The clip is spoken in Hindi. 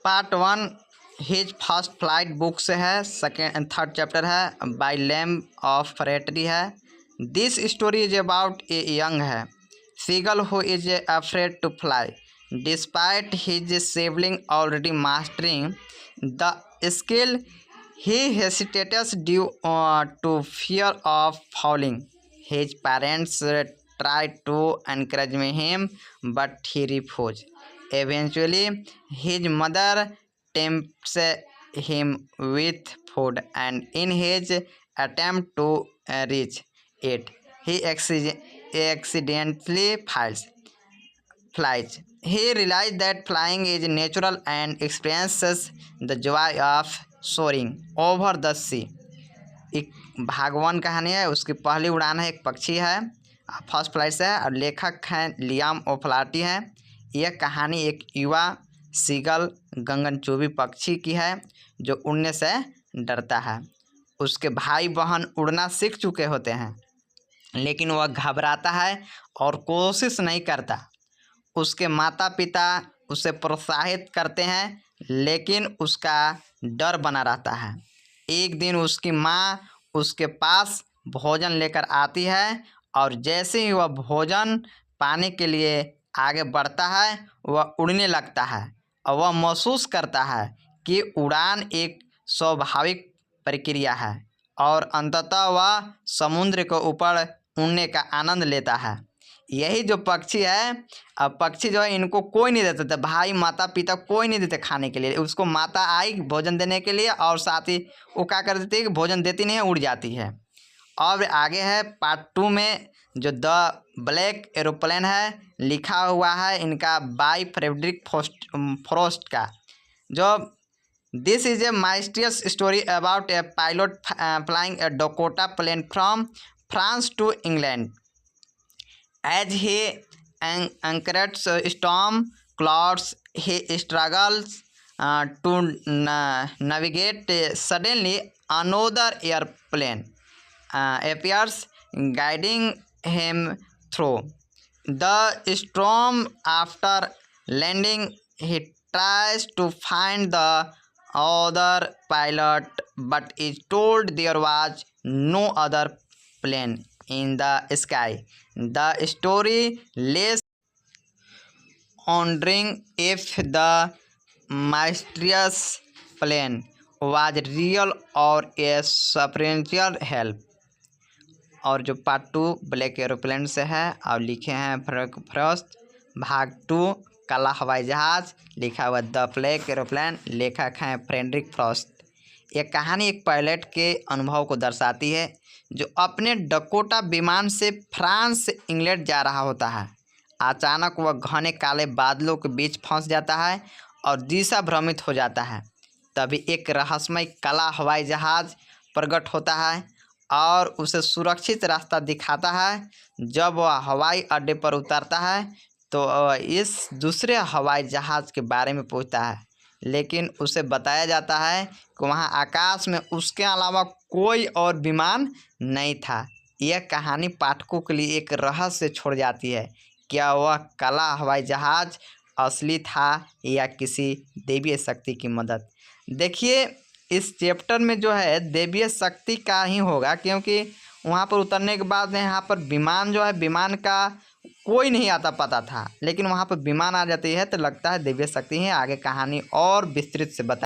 Part 1 his first flight book से है। सेकेंड थर्ड चैप्टर है बाय लैम्ब ऑफ फ्रेटरी है। This story is about a young है seagull who is afraid to fly despite his sibling already mastering the skill he hesitates due to fear of falling. His parents tried to encourage him, but he refused. Eventually, his mother tempts him with food, and in his attempt to reach it, he accidentally flies. He realized that flying is natural and experiences the joy of soaring over the sea. एक भागवन कहानी है, उसकी पहली उड़ान है, एक पक्षी है, फर्स्ट फ्लाइट से है और लेखक हैं लियाम ओफ्लाटी हैं। यह कहानी एक युवा सीगल गगनचुंबी पक्षी की है जो उड़ने से डरता है। उसके भाई बहन उड़ना सीख चुके होते हैं लेकिन वह घबराता है और कोशिश नहीं करता। उसके माता पिता उसे प्रोत्साहित करते हैं लेकिन उसका डर बना रहता है। एक दिन उसकी माँ उसके पास भोजन लेकर आती है और जैसे ही वह भोजन पाने के लिए आगे बढ़ता है वह उड़ने लगता है और वह महसूस करता है कि उड़ान एक स्वाभाविक प्रक्रिया है और अंततः वह समुद्र के ऊपर उड़ने का आनंद लेता है। यही जो पक्षी है, अब पक्षी जो है इनको कोई नहीं देता था, भाई माता पिता कोई नहीं देते खाने के लिए। उसको माता आई भोजन देने के लिए और साथ ही वो क्या कर देती है कि भोजन देती नहीं है, उड़ जाती है। और आगे है पार्ट 2 में जो द ब्लैक एरोप्लेन है, लिखा हुआ है इनका बाय फ्रेडरिक फ्रॉस्ट का। जो this is a mysterious story about a pilot flying a Dakota plane from France to England. As he anchors storm clouds, he struggles to navigate. Suddenly, another airplane appears, guiding him through the storm. After landing, he tries to find the other pilot, but is told there was no other plane in the sky. The story lays wondering if the mysterious plane was real or a supernatural help। और जो पार्ट 2 ब्लैक एरोप्लेन से है और लिखे हैं फ्रॉस्ट। भाग 2 काला हवाई जहाज, लिखा हुआ द ब्लैक एरोप्लेन, लेखक हैं फ्रेडरिक फ्रॉस्ट। यह कहानी एक पायलट के अनुभव को दर्शाती है जो अपने डकोटा विमान से फ्रांस से इंग्लैंड जा रहा होता है। अचानक वह घने काले बादलों के बीच फंस जाता है और दिशा भ्रमित हो जाता है। तभी एक रहस्यमय काला हवाई जहाज प्रकट होता है और उसे सुरक्षित रास्ता दिखाता है। जब वह हवाई अड्डे पर उतरता है तो इस दूसरे हवाई जहाज़ के बारे में पूछता है, लेकिन उसे बताया जाता है कि वहाँ आकाश में उसके अलावा कोई और विमान नहीं था। यह कहानी पाठकों के लिए एक रहस्य छोड़ जाती है, क्या वह काला हवाई जहाज़ असली था या किसी दैवीय शक्ति की मदद। देखिए इस चैप्टर में जो है दैवीय शक्ति का ही होगा, क्योंकि वहाँ पर उतरने के बाद यहाँ पर विमान जो है, विमान का कोई नहीं आता पता था, लेकिन वहाँ पर विमान आ जाती है तो लगता है दैवीय शक्ति है। आगे कहानी और विस्तृत से बता